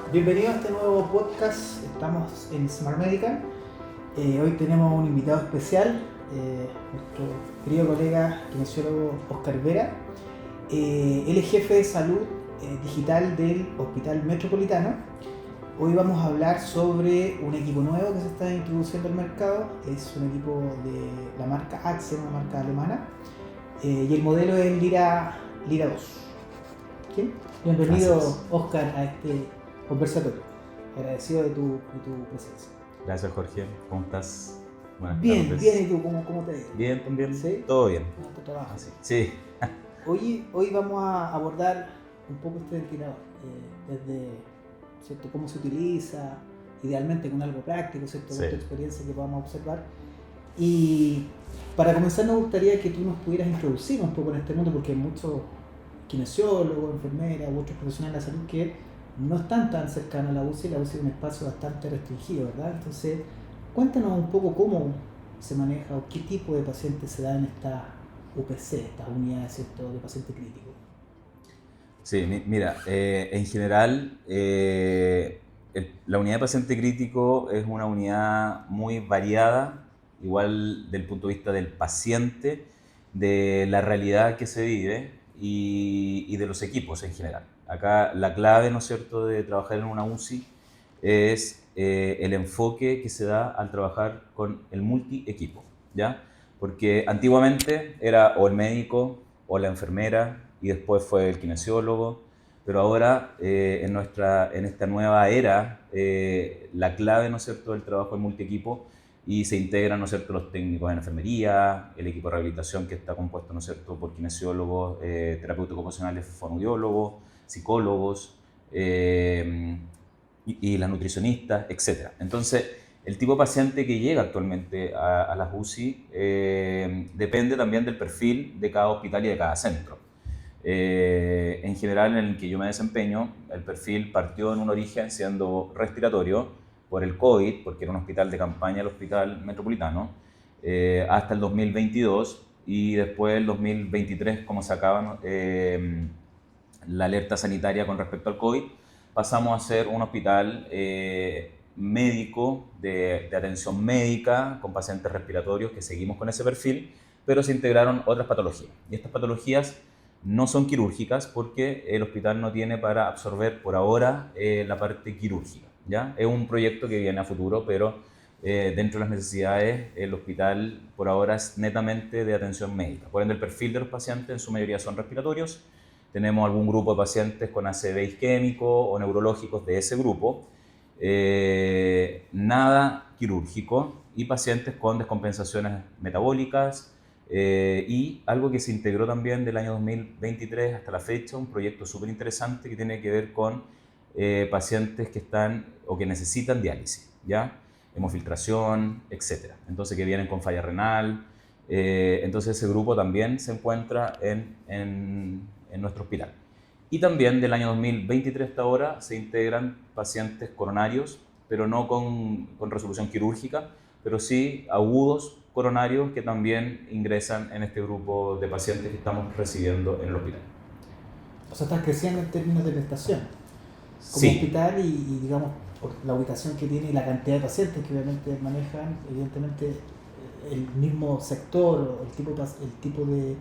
Bienvenido a este nuevo podcast. Estamos en Smart Medical. Hoy tenemos un invitado especial, nuestro querido colega kinesiólogo Oscar Vera. Él es jefe de salud digital del Hospital Metropolitano. Hoy vamos a hablar sobre un equipo nuevo que se está introduciendo al mercado. Es un equipo de la marca Axen, una marca alemana. Y el modelo es el Lira 2. ¿Sí? Bienvenido, Oscar, a este conversatorio. Agradecido de tu presencia. Gracias, Jorge. ¿Cómo estás? Buenas Bien, tardes. bien, ¿y tú? ¿Cómo te ves? Bien, también. ¿Sí? Todo bien. ¿Tu trabajo? Sí. Hoy vamos a abordar un poco este ventilador, desde, ¿cierto?, cómo se utiliza, idealmente con algo práctico, ¿cierto?, Sí. con tu experiencia que podamos observar. Y para comenzar nos gustaría que tú nos pudieras introducir un poco en este mundo, porque hay muchos kinesiólogos, enfermeras u otros profesionales de la salud que no están tan cercanos a la UCI. La UCI es un espacio bastante restringido, ¿verdad? Entonces, cuéntanos un poco cómo se maneja o qué tipo de pacientes se dan en estas UPC, estas unidades, ¿cierto?, de paciente crítico. Sí, mira, en general, la unidad de paciente crítico es una unidad muy variada, igual del punto de vista del paciente, de la realidad que se vive y de los equipos en general. Acá la clave, ¿no es cierto?, de trabajar en una UCI es el enfoque que se da al trabajar con el multi-equipo, ¿ya? Porque antiguamente era o el médico o la enfermera y después fue el kinesiólogo, pero ahora en esta nueva era la clave, ¿no es cierto?, del trabajo en multi-equipo y se integran, ¿no es cierto?, los técnicos en enfermería, el equipo de rehabilitación que está compuesto, ¿no es cierto?, por kinesiólogos, terapeutas ocupacionales, fonoaudiólogos, psicólogos, y las nutricionistas, etc. Entonces, el tipo de paciente que llega actualmente a las UCI depende también del perfil de cada hospital y de cada centro. En general, en el que yo me desempeño, el perfil partió en un origen siendo respiratorio por el COVID, porque era un hospital de campaña, el Hospital Metropolitano, hasta el 2022, y después el 2023, como se acaba la alerta sanitaria con respecto al COVID, pasamos a ser un hospital médico de atención médica con pacientes respiratorios, que seguimos con ese perfil, pero se integraron otras patologías. Y estas patologías no son quirúrgicas porque el hospital no tiene para absorber por ahora la parte quirúrgica, ¿ya? Es un proyecto que viene a futuro, pero dentro de las necesidades el hospital por ahora es netamente de atención médica. Por ende, el perfil de los pacientes en su mayoría son respiratorios. Tenemos algún grupo de pacientes con ACV isquémico o neurológicos de ese grupo, nada quirúrgico, y pacientes con descompensaciones metabólicas, y algo que se integró también del año 2023 hasta la fecha, un proyecto súper interesante que tiene que ver con pacientes que están o que necesitan diálisis, ¿ya? Hemofiltración, etc. Entonces, que vienen con falla renal. Entonces, ese grupo también se encuentra en nuestro hospital. Y también del año 2023 hasta ahora se integran pacientes coronarios, pero no con resolución quirúrgica, pero sí agudos coronarios que también ingresan en este grupo de pacientes que estamos recibiendo en el hospital. O sea, estás creciendo en términos de prestación como Sí, hospital y digamos, por la ubicación que tiene y la cantidad de pacientes que obviamente manejan, evidentemente el mismo sector o el tipo de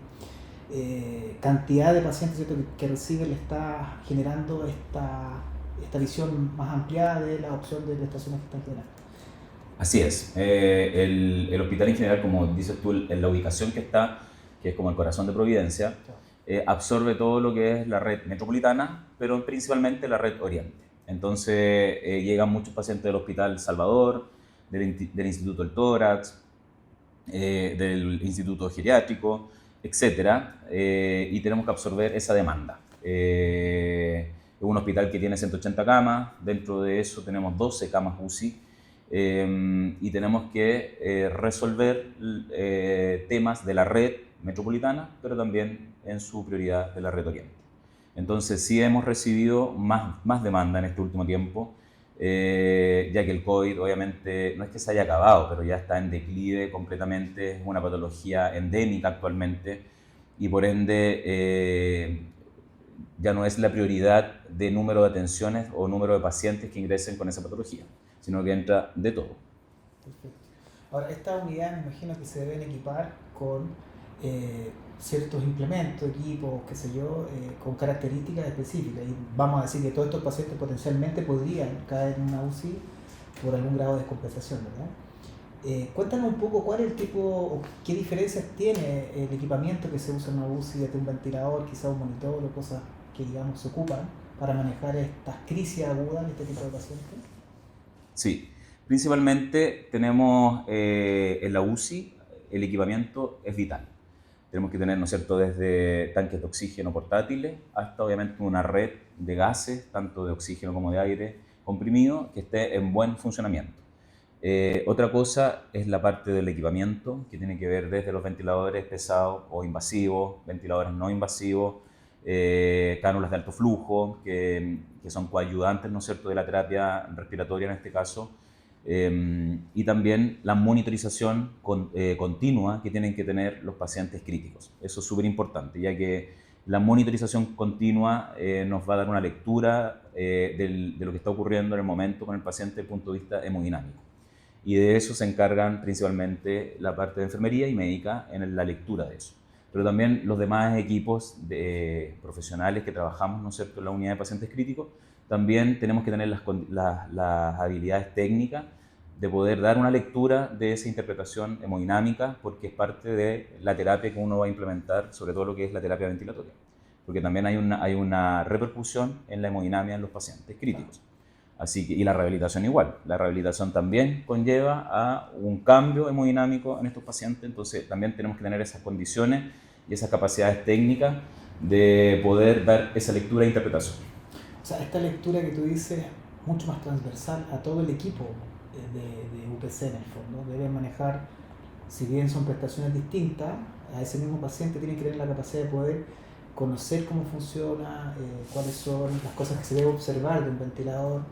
cantidad de pacientes, ¿cierto?, que recibe le está generando esta visión más ampliada de la opción de prestaciones que están generando. así es. El hospital en general, como dices tú, en la ubicación que está, que es como el corazón de Providencia, absorbe todo lo que es la red metropolitana, pero principalmente la red oriente. Entonces llegan muchos pacientes del Hospital Salvador, del Instituto del Tórax, del Instituto Geriátrico, etcétera, y tenemos que absorber esa demanda. Es un hospital que tiene 180 camas, dentro de eso tenemos 12 camas UCI, y tenemos que resolver temas de la red metropolitana, pero también en su prioridad de la red oriente. Entonces sí hemos recibido más demanda en este último tiempo, ya que el COVID obviamente no es que se haya acabado, pero ya está en declive completamente, es una patología endémica actualmente, y por ende ya no es la prioridad de número de atenciones o número de pacientes que ingresen con esa patología, sino que entra de todo. Perfecto. Ahora, estas unidades me imagino que se deben equipar con ciertos implementos, equipos, qué sé yo, con características específicas. Y vamos a decir que todos estos pacientes potencialmente podrían caer en una UCI por algún grado de descompensación, ¿verdad? Cuéntanos un poco cuál es el tipo, o qué diferencias tiene el equipamiento que se usa en una UCI, desde un ventilador, quizá un monitor o cosas que digamos se ocupan para manejar estas crisis agudas en este tipo de pacientes. Sí, principalmente tenemos en la UCI el equipamiento es vital. Tenemos que tener, ¿no es cierto?, desde tanques de oxígeno portátiles hasta obviamente una red de gases, tanto de oxígeno como de aire comprimido, que esté en buen funcionamiento. Otra cosa es la parte del equipamiento, que tiene que ver desde los ventiladores pesados o invasivos, ventiladores no invasivos, cánulas de alto flujo, que son coayudantes, ¿no es cierto?, de la terapia respiratoria en este caso, y también la monitorización continua que tienen que tener los pacientes críticos. Eso es súper importante, ya que la monitorización continua nos va a dar una lectura de lo que está ocurriendo en el momento con el paciente desde el punto de vista hemodinámico. Y de eso se encargan principalmente la parte de enfermería y médica en la lectura de eso. Pero también los demás equipos profesionales que trabajamos, ¿no es cierto?, en la unidad de pacientes críticos, también tenemos que tener las habilidades técnicas de poder dar una lectura de esa interpretación hemodinámica, porque es parte de la terapia que uno va a implementar, sobre todo lo que es la terapia ventilatoria, porque también hay una repercusión en la hemodinamia en los pacientes críticos. Así que, y la rehabilitación igual. La rehabilitación también conlleva a un cambio hemodinámico en estos pacientes, entonces también tenemos que tener esas condiciones y esas capacidades técnicas de poder dar esa lectura e interpretación. O sea, esta lectura que tú dices, mucho más transversal a todo el equipo de UPC en el fondo, deben manejar, si bien son prestaciones distintas, a ese mismo paciente tienen que tener la capacidad de poder conocer cómo funciona, cuáles son las cosas que se debe observar de un ventilador,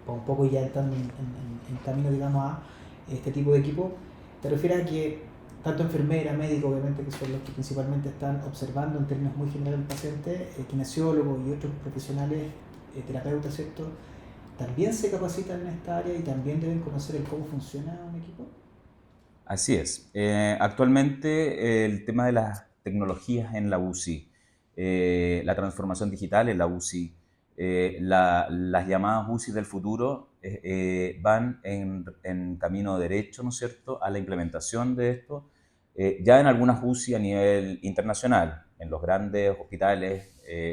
un poco ya entrando en camino, digamos, a este tipo de equipo. Te refieres a que tanto enfermera, médico, obviamente, que son los que principalmente están observando en términos muy generales al paciente, kinesiólogos y otros profesionales, terapeutas, ¿cierto?, también se capacitan en esta área y también deben conocer el cómo funciona un equipo. Así es. Actualmente el tema de las tecnologías en la UCI, la transformación digital en la UCI, las llamadas UCI del futuro van en camino derecho, ¿no es cierto?, a la implementación de esto, ya en algunas UCI a nivel internacional, en los grandes hospitales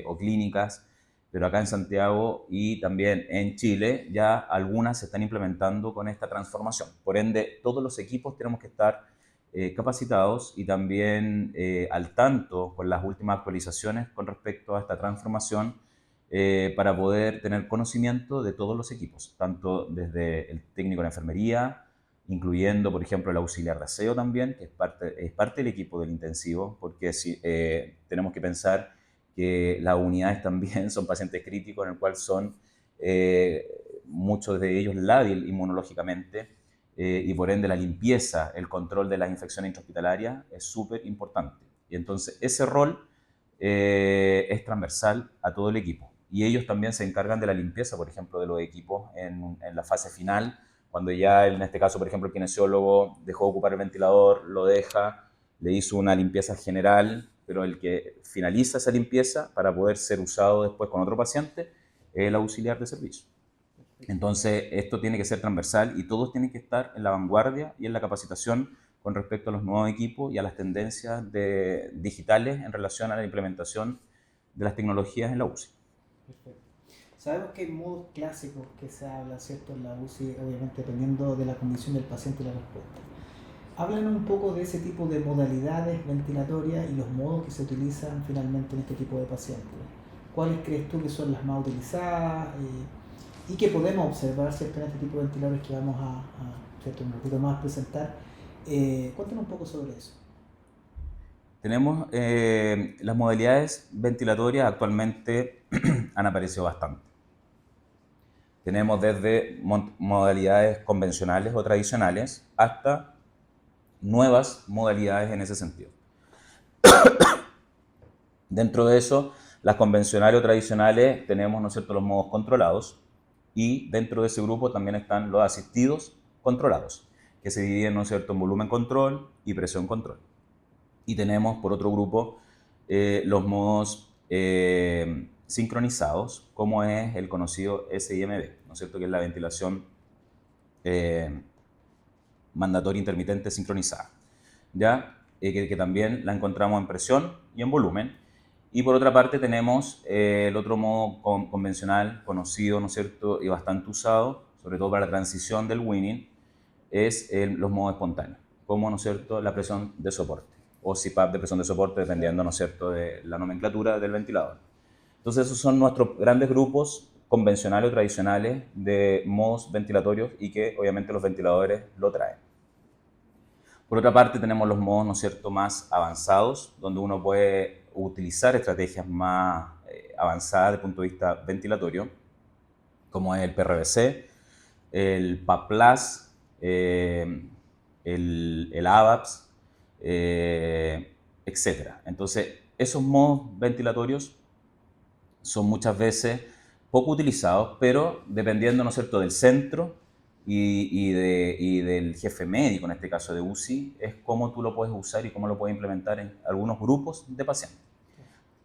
o clínicas, pero acá en Santiago y también en Chile ya algunas se están implementando con esta transformación. Por ende, todos los equipos tenemos que estar capacitados y también al tanto con las últimas actualizaciones con respecto a esta transformación para poder tener conocimiento de todos los equipos, tanto desde el técnico de enfermería, incluyendo, por ejemplo, el auxiliar de aseo también, que es parte del equipo del intensivo, porque si, tenemos que pensar que las unidades también son pacientes críticos, en el cual son muchos de ellos lábil inmunológicamente, y por ende la limpieza, el control de las infecciones intrahospitalarias es súper importante. Y entonces ese rol es transversal a todo el equipo. Y ellos también se encargan de la limpieza, por ejemplo, de los equipos en la fase final, cuando ya en este caso, por ejemplo, el kinesiólogo dejó de ocupar el ventilador, lo deja, le hizo una limpieza general, pero el que finaliza esa limpieza para poder ser usado después con otro paciente es el auxiliar de servicio. Entonces, esto tiene que ser transversal y todos tienen que estar en la vanguardia y en la capacitación con respecto a los nuevos equipos y a las tendencias digitales en relación a la implementación de las tecnologías en la UCI. Perfecto. Sabemos que hay modos clásicos que se habla, ¿cierto?, en la UCI, obviamente dependiendo de la condición del paciente y la respuesta. Háblanos un poco de ese tipo de modalidades ventilatorias y los modos que se utilizan finalmente en este tipo de pacientes. ¿Cuáles crees tú que son las más utilizadas y que podemos observar, ¿cierto?, en este tipo de ventiladores que vamos ¿cierto?, un poquito más presentar? Cuéntanos un poco sobre eso. Tenemos las modalidades ventilatorias actualmente han aparecido bastante. Tenemos desde modalidades convencionales o tradicionales hasta nuevas modalidades en ese sentido. Dentro de eso Las convencionales o tradicionales tenemos, ¿no es cierto?, los modos controlados, y dentro de ese grupo también están los asistidos controlados, que se dividen, ¿no es cierto?, en volumen control y presión control. Y tenemos, por otro grupo, los modos sincronizados, como es el conocido SIMB, ¿no es cierto?, que es la ventilación mandatoria intermitente sincronizada, ¿ya? Que también la encontramos en presión y en volumen. Y por otra parte tenemos el otro modo convencional, conocido, ¿no es cierto?, y bastante usado, sobre todo para la transición del winning, es los modos espontáneos, como, ¿no es cierto?, la presión de soporte, o CPAP de presión de soporte, dependiendo, ¿no es cierto?, de la nomenclatura del ventilador. Entonces esos son nuestros grandes grupos convencionales o tradicionales de modos ventilatorios, y que obviamente los ventiladores lo traen. Por otra parte tenemos los modos, ¿no es cierto?, más avanzados, donde uno puede utilizar estrategias más avanzadas desde el punto de vista ventilatorio, como es el PRVC, el PAP+, el AVAPS, etc. Entonces, esos modos ventilatorios son muchas veces poco utilizados, pero dependiendo, ¿no es cierto?, del centro y del jefe médico, en este caso de UCI, es cómo tú lo puedes usar y cómo lo puedes implementar en algunos grupos de pacientes.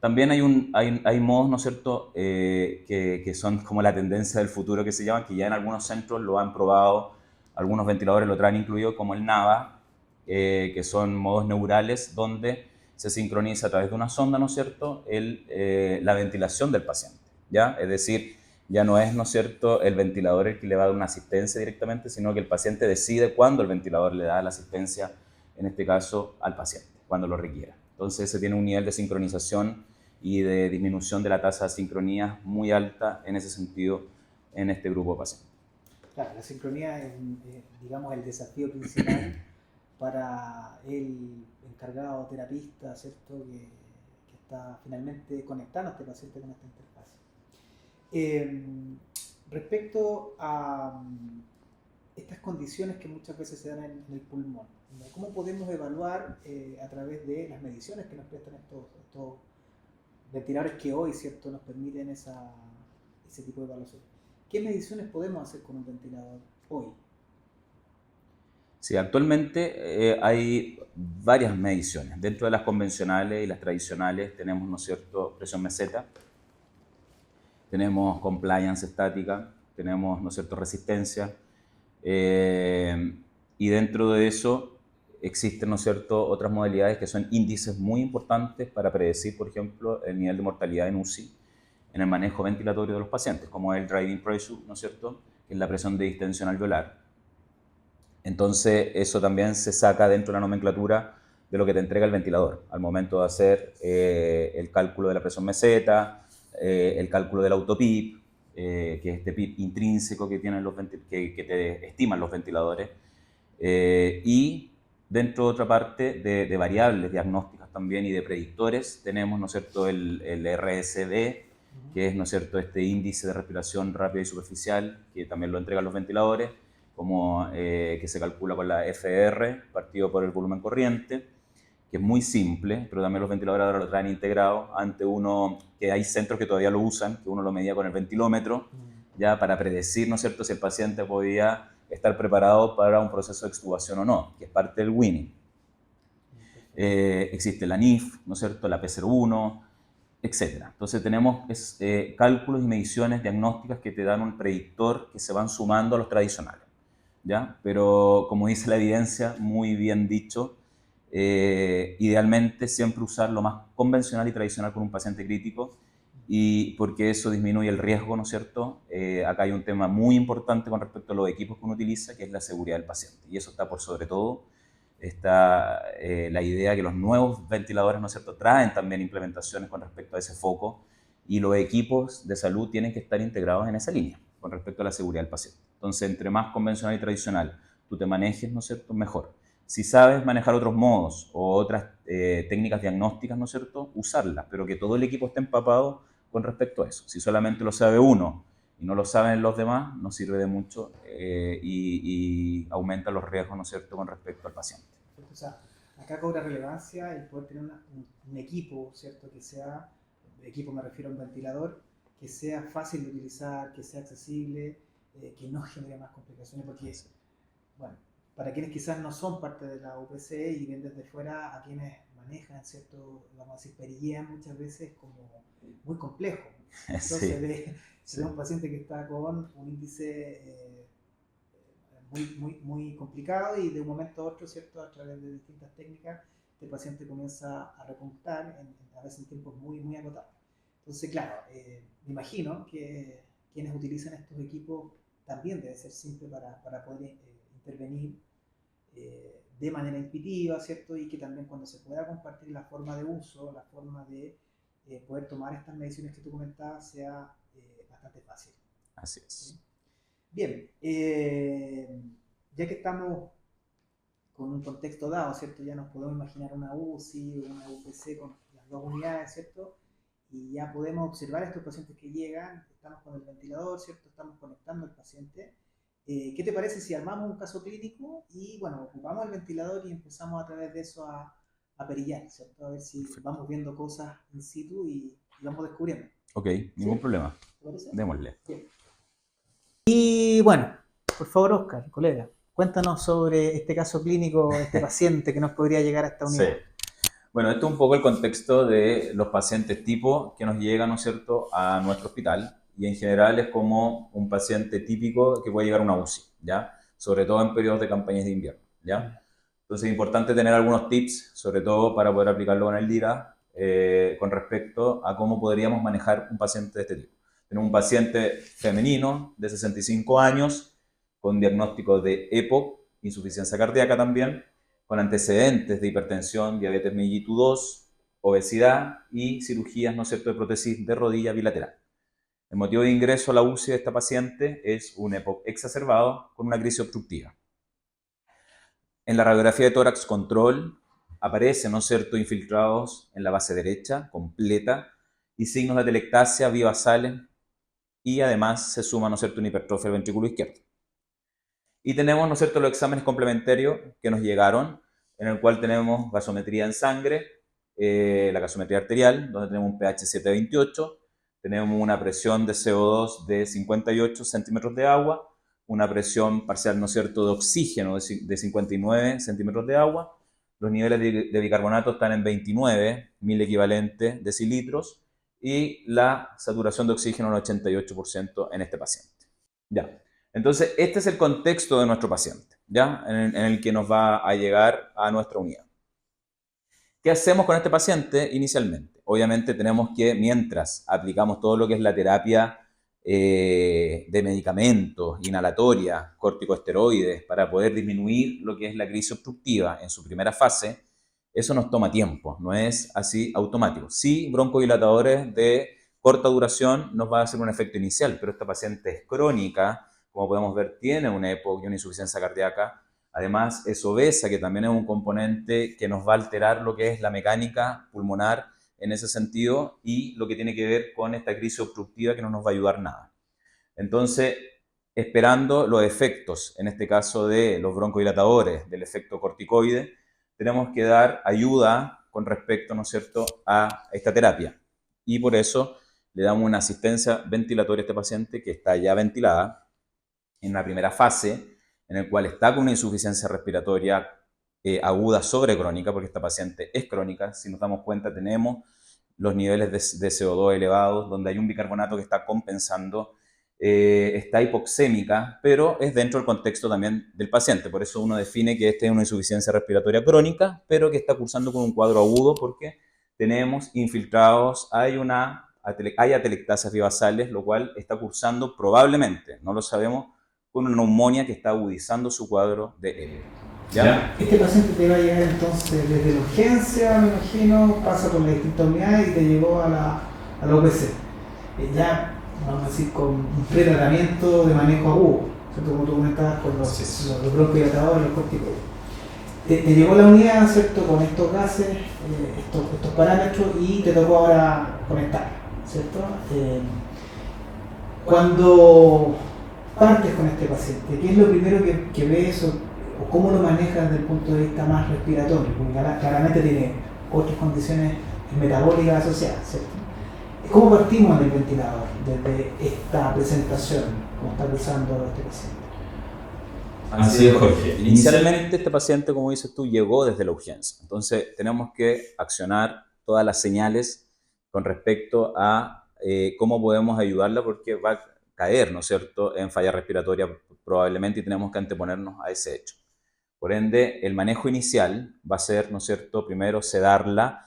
También hay modos, ¿no es cierto?, que son como la tendencia del futuro, que se llaman, que ya en algunos centros lo han probado, algunos ventiladores lo traen incluido, como el NAVA, que son modos neurales donde se sincroniza a través de una sonda, ¿no es cierto?, la ventilación del paciente, ¿ya? Es decir, ya no es, ¿no es cierto?, el ventilador el que le va a dar una asistencia directamente, sino que el paciente decide cuándo el ventilador le da la asistencia, en este caso, al paciente, cuando lo requiera. Entonces se tiene un nivel de sincronización y de disminución de la tasa de sincronía muy alta en ese sentido en este grupo de pacientes. Claro, la sincronía es, digamos, el desafío principal para el encargado terapista, ¿cierto?, que está finalmente conectando a este paciente con esta interfaz. Respecto a estas condiciones que muchas veces se dan en el pulmón, ¿no? ¿Cómo podemos evaluar a través de las mediciones que nos prestan estos ventiladores que hoy, ¿cierto?, nos permiten ese tipo de evaluación? ¿Qué mediciones podemos hacer con un ventilador hoy? Sí, actualmente hay varias mediciones. Dentro de las convencionales y las tradicionales tenemos, ¿no es cierto?, presión meseta, tenemos compliance estática, tenemos, ¿no es cierto?, resistencia, y dentro de eso existen, ¿no es cierto?, otras modalidades que son índices muy importantes para predecir, por ejemplo, el nivel de mortalidad en UCI, en el manejo ventilatorio de los pacientes, como el driving pressure, ¿no es cierto?, que es la presión de distensión alveolar. Entonces, eso también se saca dentro de la nomenclatura de lo que te entrega el ventilador, al momento de hacer el cálculo de la presión meseta, el cálculo del autopip, que es este PIP intrínseco que te estiman los ventiladores, y dentro de otra parte de variables diagnósticas también y de predictores tenemos, ¿no es cierto?, el RSD, que es, ¿no es cierto?, este índice de respiración rápida y superficial, que también lo entregan los ventiladores, como que se calcula con la FR, partido por el volumen corriente, que es muy simple, pero también los ventiladores ahora lo traen integrado. Ante uno, que hay centros que todavía lo usan, que uno lo medía con el ventilómetro, ya para predecir, ¿no es cierto?, si el paciente podía estar preparado para un proceso de extubación o no, que es parte del winning. Existe la NIF, ¿no es cierto?, la P01, etc. Entonces tenemos cálculos y mediciones diagnósticas que te dan un predictor que se van sumando a los tradicionales, ¿ya? Pero como dice la evidencia, muy bien dicho, idealmente siempre usar lo más convencional y tradicional con un paciente crítico, y porque eso disminuye el riesgo, ¿no es cierto? Acá hay un tema muy importante con respecto a los equipos que uno utiliza, que es la seguridad del paciente, y eso está por sobre todo. Está la idea que los nuevos ventiladores, ¿no es cierto?, traen también implementaciones con respecto a ese foco, y los equipos de salud tienen que estar integrados en esa línea con respecto a la seguridad del paciente. Entonces, entre más convencional y tradicional tú te manejes, ¿no es cierto?, mejor. Si sabes manejar otros modos o otras técnicas diagnósticas, ¿no es cierto?, usarlas, pero que todo el equipo esté empapado con respecto a eso. Si solamente lo sabe uno y no lo saben los demás, no sirve de mucho y aumenta los riesgos, ¿no es cierto?, con respecto al paciente. O sea, acá cobra relevancia el poder tener un equipo, ¿cierto?, que sea equipo me refiero a un ventilador, que sea fácil de utilizar, que sea accesible, que no genere más complicaciones, porque, bueno, para quienes quizás no son parte de la UPC y ven desde fuera, a quienes manejan, ¿cierto? Vamos a decir, perillean muchas veces como muy complejo. Entonces se ve un paciente que está con un índice muy complicado y de un momento a otro, ¿cierto? A través de distintas técnicas, este paciente comienza a repuntar, a veces en tiempos muy acotados. Entonces, claro, me imagino que quienes utilizan estos equipos también debe ser simple para poder intervenir de manera intuitiva, ¿cierto? Y que también cuando se pueda compartir la forma de uso, la forma de poder tomar estas mediciones que tú comentabas sea bastante fácil. Así es. ¿Sí? Bien, ya que estamos con un contexto dado, ¿cierto? Ya nos podemos imaginar una UCI o una UPC con las dos unidades, ¿cierto? Y ya podemos observar a estos pacientes que llegan, estamos con el ventilador, ¿cierto? Estamos conectando al paciente. ¿Qué te parece si armamos un caso clínico y, bueno, ocupamos el ventilador y empezamos a través de eso a perillar, ¿cierto? A ver si vamos viendo cosas in situ y vamos descubriendo. Ok, ningún problema. ¿Te parece? Démosle. Bien. Y bueno, por favor, Oscar, colega, cuéntanos sobre este caso clínico, este paciente que nos podría llegar a esta unidad. Sí. Bueno, esto es un poco el contexto de los pacientes tipo que nos llegan, ¿no es cierto?, a nuestro hospital. Y en general es como un paciente típico que puede llegar a una UCI, ¿ya? Sobre todo en periodos de campañas de invierno, ¿ya? Entonces es importante tener algunos tips, sobre todo para poder aplicarlo con el DIRA, con respecto a cómo podríamos manejar un paciente de este tipo. Tenemos un paciente femenino de 65 años con diagnóstico de EPOC, insuficiencia cardíaca también, con antecedentes de hipertensión, diabetes mellitus 2, obesidad y cirugías, ¿no es cierto?, de prótesis de rodilla bilateral. El motivo de ingreso a la UCI de esta paciente es un EPOC exacerbado con una crisis obstructiva. En la radiografía de tórax control aparecen, ¿no es cierto?, infiltrados en la base derecha completa y signos de atelectasia bivasales y además se suma, ¿no es cierto?, una hipertrofia del ventrículo izquierdo. Y tenemos, ¿no es cierto?, los exámenes complementarios que nos llegaron, en el cual tenemos gasometría en sangre, la gasometría arterial, donde tenemos un pH 728, tenemos una presión de CO2 de 58 centímetros de agua, una presión parcial, ¿no es cierto?, de oxígeno de 59 centímetros de agua. Los niveles de bicarbonato están en 29 mil equivalentes decilitros y la saturación de oxígeno en 88% en este paciente. Ya. Entonces, este es el contexto de nuestro paciente, ¿ya? En el que nos va a llegar a nuestra unidad. ¿Qué hacemos con este paciente inicialmente? Obviamente tenemos que, mientras aplicamos todo lo que es la terapia de medicamentos, inhalatoria, corticosteroides, para poder disminuir lo que es la crisis obstructiva en su primera fase, eso nos toma tiempo, no es así automático. Sí, broncodilatadores de corta duración nos va a hacer un efecto inicial, pero esta paciente es crónica, como podemos ver, tiene una EPOC y una insuficiencia cardíaca. Además, es obesa, que también es un componente que nos va a alterar lo que es la mecánica pulmonar en ese sentido y lo que tiene que ver con esta crisis obstructiva que no nos va a ayudar nada. Entonces, esperando los efectos, en este caso de los broncodilatadores, del efecto corticoide, tenemos que dar ayuda con respecto, ¿no es cierto?, a esta terapia. Y por eso le damos una asistencia ventilatoria a este paciente que está ya ventilada en la primera fase, en el cual está con una insuficiencia respiratoria aguda sobre crónica, porque esta paciente es crónica. Si nos damos cuenta, tenemos los niveles de CO2 elevados, donde hay un bicarbonato que está compensando, está hipoxémica, pero es dentro del contexto también del paciente. Por eso uno define que esta es una insuficiencia respiratoria crónica, pero que está cursando con un cuadro agudo, porque tenemos infiltrados, hay atelectasias bivasales, lo cual está cursando probablemente, no lo sabemos, con una neumonía que está agudizando su cuadro de EPOC. ¿Ya? Este paciente te va a llegar entonces desde la urgencia, me imagino, pasa por las distintas unidades y te llegó a la UPC. Ya, vamos a decir, con un pretratamiento de manejo agudo, ¿cierto? Como tú comentabas, con los broncodilatadores, los corticoides. Te llegó a la unidad, ¿cierto?, con estos gases, estos parámetros y te tocó ahora conectar, ¿cierto? Cuando partes con este paciente, ¿qué es lo primero que ves o cómo lo manejas desde el punto de vista más respiratorio? Porque claramente tiene otras condiciones metabólicas asociadas, ¿cierto? ¿Cómo partimos en el ventilador desde esta presentación? ¿Cómo está pensando este paciente? Así es, Jorge. Inicialmente este paciente, como dices tú, llegó desde la urgencia. Entonces tenemos que accionar todas las señales con respecto a cómo podemos ayudarla porque va a caer, ¿no es cierto?, en falla respiratoria probablemente y tenemos que anteponernos a ese hecho. Por ende, el manejo inicial va a ser, ¿no es cierto?, primero sedarla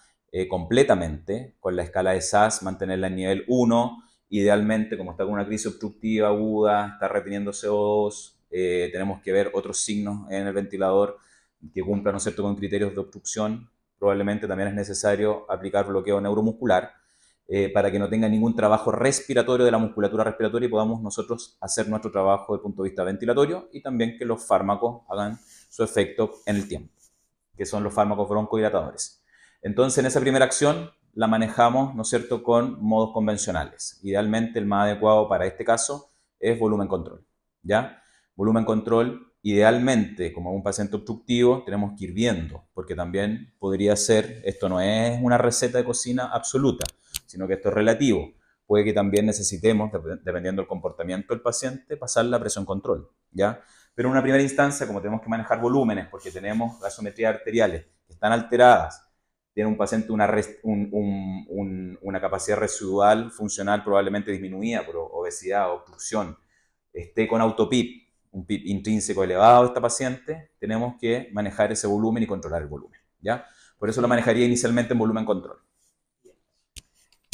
completamente con la escala de SAS, mantenerla en nivel 1, idealmente como está con una crisis obstructiva aguda, está reteniendo CO2, tenemos que ver otros signos en el ventilador que cumplan, ¿no es cierto?, con criterios de obstrucción. Probablemente también es necesario aplicar bloqueo neuromuscular para que no tenga ningún trabajo respiratorio de la musculatura respiratoria y podamos nosotros hacer nuestro trabajo desde el punto de vista ventilatorio y también que los fármacos hagan su efecto en el tiempo, que son los fármacos broncodilatadores. Entonces, en esa primera acción la manejamos, ¿no es cierto?, con modos convencionales. Idealmente, el más adecuado para este caso es volumen control, ¿ya? Volumen control, idealmente, como un paciente obstructivo, tenemos que ir viendo, porque también podría ser, esto no es una receta de cocina absoluta, sino que esto es relativo. Puede que también necesitemos, dependiendo del comportamiento del paciente, pasar la presión control, ¿ya? Pero en una primera instancia, como tenemos que manejar volúmenes, porque tenemos gasometrías arteriales que están alteradas, tiene un paciente una capacidad residual funcional probablemente disminuida por obesidad o obstrucción, esté con autopip, un PIB intrínseco elevado de esta paciente, tenemos que manejar ese volumen y controlar el volumen, ¿ya? Por eso lo manejaría inicialmente en volumen control.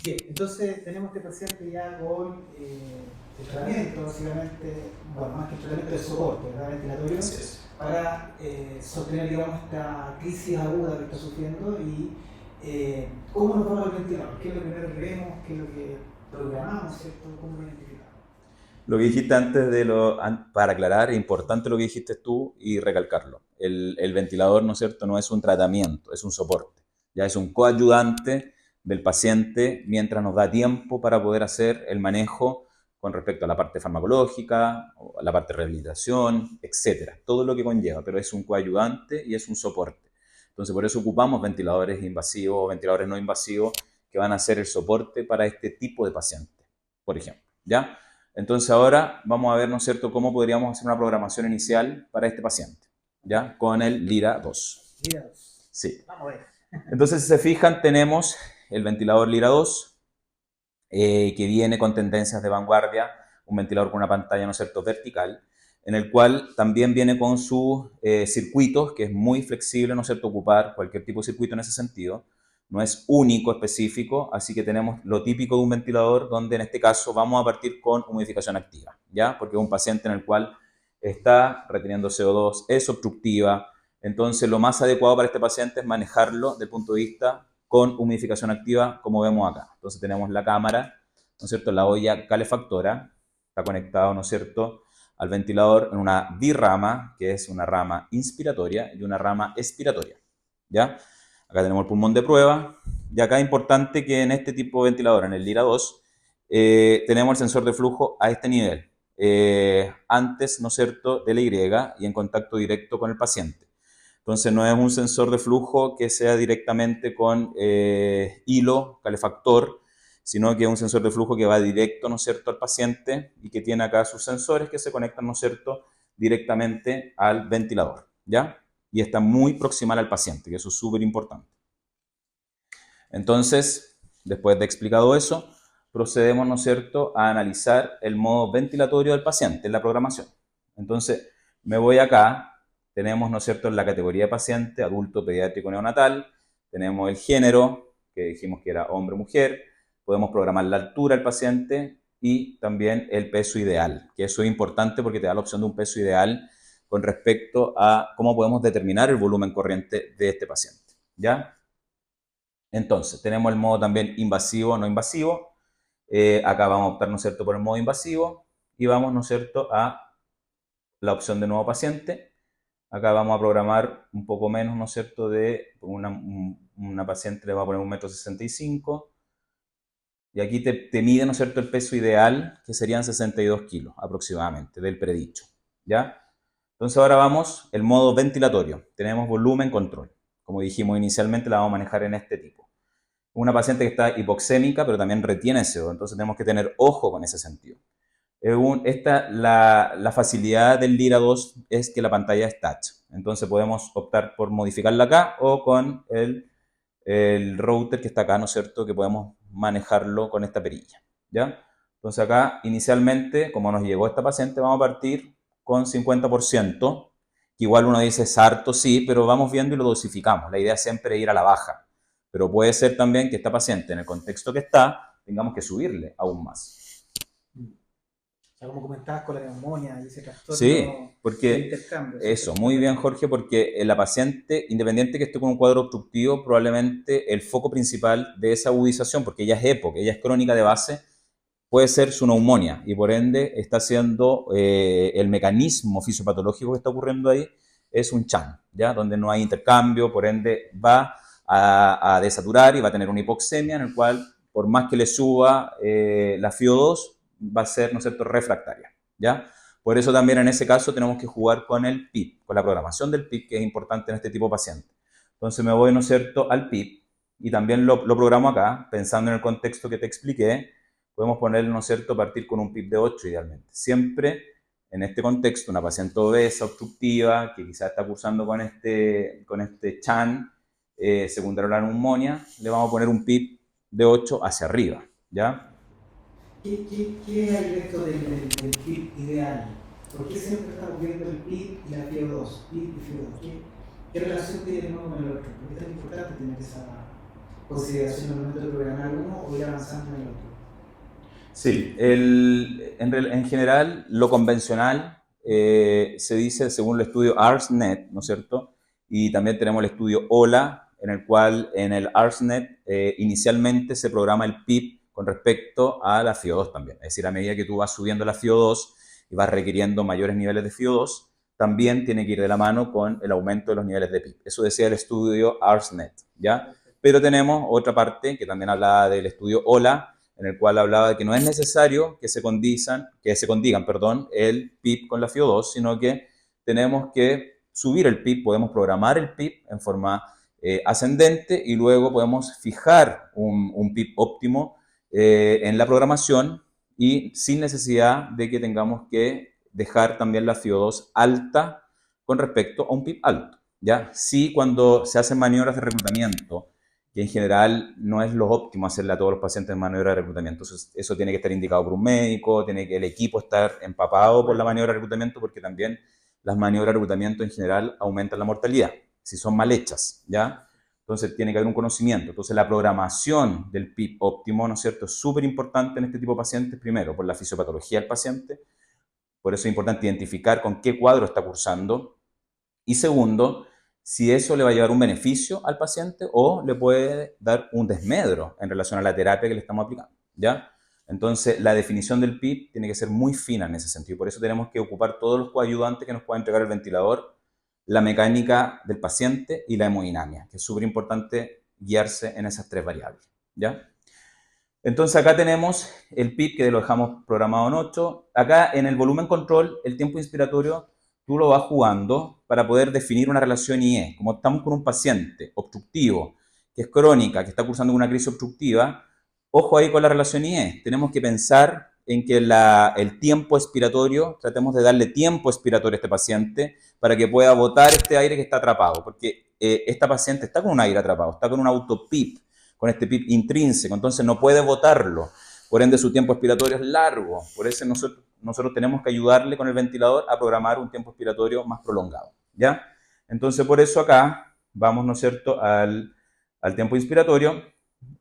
Bien, entonces tenemos este paciente ya con el tratamiento, básicamente, bueno, más que el tratamiento de soporte, ¿verdad? Ventilatorio, para sostener, digamos, esta crisis aguda que está sufriendo y cómo nos vamos al ventilador, qué es lo primero que vemos, qué es lo que programamos, ¿cierto? ¿Cómo lo identificamos? Lo que dijiste para aclarar, es importante lo que dijiste tú y recalcarlo. El ventilador, ¿no es cierto?, no es un tratamiento, es un soporte. Ya es un coayudante del paciente mientras nos da tiempo para poder hacer el manejo con respecto a la parte farmacológica, a la parte de rehabilitación, etcétera. Todo lo que conlleva, pero es un coayudante y es un soporte. Entonces, por eso ocupamos ventiladores invasivos o ventiladores no invasivos que van a ser el soporte para este tipo de paciente, por ejemplo, ¿ya? Entonces ahora vamos a ver, ¿no es cierto?, cómo podríamos hacer una programación inicial para este paciente, ¿ya? Con el Lira 2. Lira 2. Sí. Vamos a ver. Entonces, si se fijan, tenemos el ventilador Lira 2, que viene con tendencias de vanguardia, un ventilador con una pantalla, ¿no es cierto?, vertical, en el cual también viene con sus circuitos, que es muy flexible, ¿no es cierto?, ocupar cualquier tipo de circuito en ese sentido. No es único, específico, así que tenemos lo típico de un ventilador, donde en este caso vamos a partir con humidificación activa, ¿ya? Porque es un paciente en el cual está reteniendo CO2, es obstructiva, entonces lo más adecuado para este paciente es manejarlo desde el punto de vista con humidificación activa, como vemos acá. Entonces tenemos la cámara, ¿no es cierto?, la olla calefactora, está conectado, ¿no es cierto?, al ventilador en una birrama, que es una rama inspiratoria y una rama expiratoria, ¿ya? Acá tenemos el pulmón de prueba, y acá es importante que en este tipo de ventilador, en el Lira 2, tenemos el sensor de flujo a este nivel, antes, ¿no es cierto?, de la Y y en contacto directo con el paciente. Entonces no es un sensor de flujo que sea directamente con hilo calefactor, sino que es un sensor de flujo que va directo, ¿no es cierto?, al paciente y que tiene acá sus sensores que se conectan, ¿no es cierto?, directamente al ventilador, ¿ya? Y está muy proximal al paciente, que eso es súper importante. Entonces, después de explicado eso, procedemos, ¿no es cierto?, a analizar el modo ventilatorio del paciente en la programación. Entonces, me voy acá, tenemos, ¿no es cierto?, en la categoría de paciente, adulto, pediátrico, neonatal, tenemos el género, que dijimos que era hombre o mujer, podemos programar la altura del paciente y también el peso ideal, que eso es importante porque te da la opción de un peso ideal con respecto a cómo podemos determinar el volumen corriente de este paciente, ¿ya? Entonces, tenemos el modo también invasivo, no invasivo. Acá vamos a optar, ¿no es cierto?, por el modo invasivo y vamos, ¿no es cierto?, a la opción de nuevo paciente. Acá vamos a programar un poco menos, ¿no es cierto?, de una paciente le va a poner 1,65 m. Y aquí te mide, ¿no es cierto?, el peso ideal, que serían 62 kilos aproximadamente, del predicho, ¿ya? Entonces ahora vamos, el modo ventilatorio. Tenemos volumen control. Como dijimos inicialmente, la vamos a manejar en este tipo. una paciente que está hipoxémica, pero también retiene CO2, entonces tenemos que tener ojo con ese sentido. La facilidad del Lira2 es que la pantalla es touch, entonces podemos optar por modificarla acá o con el router que está acá, ¿no es cierto?, que podemos manejarlo con esta perilla, ¿ya? Entonces acá, inicialmente, como nos llegó esta paciente, vamos a partir con 50%, que igual uno dice es harto, sí, pero vamos viendo y lo dosificamos. La idea siempre es ir a la baja, pero puede ser también que esta paciente, en el contexto que está, tengamos que subirle aún más. O sea, como comentabas con la neumonía y ese trastorno Sí, de porque intercambio. eso, muy bien Jorge, porque la paciente, independiente que esté con un cuadro obstructivo, probablemente el foco principal de esa agudización, porque ella es EPOC, ella es crónica de base, puede ser su neumonía y por ende está siendo el mecanismo fisiopatológico que está ocurriendo ahí es un CHAN, ¿ya? Donde no hay intercambio, por ende va a desaturar y va a tener una hipoxemia en el cual por más que le suba la FiO2 va a ser, ¿no es cierto?, refractaria, ¿ya? Por eso también en ese caso tenemos que jugar con el PIP, con la programación del PIP, que es importante en este tipo de paciente. Entonces me voy, ¿no es cierto?, al PIP y también lo programo acá, pensando en el contexto que te expliqué. Podemos poner, ¿no es cierto?, partir con un PIP de 8 idealmente. Siempre en este contexto, una paciente obesa, obstructiva, que quizás está cursando con este CHAN, secundario a la neumonía, le vamos a poner un PIP de 8 hacia arriba, ¿ya? ¿Qué es el resto del PIB ideal? ¿Por qué siempre estamos viendo el PIB y la FiO2? PIB y FiO2. ¿Qué relación tiene uno con el otro? ¿Por qué es tan importante tener esa consideración al momento de programar uno o ir avanzando en el otro? Sí, en general lo convencional se dice según el estudio ARSNet, ¿no es cierto? Y también tenemos el estudio OLA, en el cual en el ARSNet inicialmente se programa el PIB con respecto a la FiO2 también. Es decir, a medida que tú vas subiendo la FiO2 y vas requiriendo mayores niveles de FiO2, también tiene que ir de la mano con el aumento de los niveles de PIB. Eso decía el estudio ARSNet, ¿ya? Pero tenemos otra parte que también hablaba del estudio OLA, en el cual hablaba de que no es necesario que se condigan, el PIB con la FiO2, sino que tenemos que subir el PIB, podemos programar el PIB en forma ascendente y luego podemos fijar un PIB óptimo en la programación y sin necesidad de que tengamos que dejar también la FiO2 alta con respecto a un PIB alto, ¿ya? Sí, cuando se hacen maniobras de reclutamiento, que en general no es lo óptimo hacerle a todos los pacientes en maniobra de reclutamiento. Eso tiene que estar indicado por un médico, tiene que el equipo estar empapado por la maniobra de reclutamiento, porque también las maniobras de reclutamiento en general aumentan la mortalidad, si son mal hechas, ¿ya? Entonces tiene que haber un conocimiento. Entonces la programación del PIB óptimo, ¿no es cierto?, es súper importante en este tipo de pacientes, primero, por la fisiopatología del paciente, por eso es importante identificar con qué cuadro está cursando, y segundo, si eso le va a llevar un beneficio al paciente o le puede dar un desmedro en relación a la terapia que le estamos aplicando, ¿ya? Entonces, la definición del PIB tiene que ser muy fina en ese sentido. Por eso tenemos que ocupar todos los coayudantes que nos pueda entregar el ventilador, la mecánica del paciente y la hemodinamia, que es súper importante guiarse en esas tres variables, ¿ya? Entonces, acá tenemos el PIB que lo dejamos programado en 8. Acá en el volumen control, el tiempo inspiratorio tú lo vas jugando para poder definir una relación IE. Como estamos con un paciente obstructivo, que es crónica, que está cursando una crisis obstructiva, ojo ahí con la relación IE. Tenemos que pensar en que el tiempo expiratorio, tratemos de darle tiempo expiratorio a este paciente para que pueda botar este aire que está atrapado, porque esta paciente está con un aire atrapado, está con un auto-PIP, con este PIP intrínseco, entonces no puede botarlo. Por ende, su tiempo expiratorio es largo. Por eso nosotros tenemos que ayudarle con el ventilador a programar un tiempo expiratorio más prolongado, ¿ya? Entonces, por eso acá vamos, ¿no es cierto?, al tiempo inspiratorio.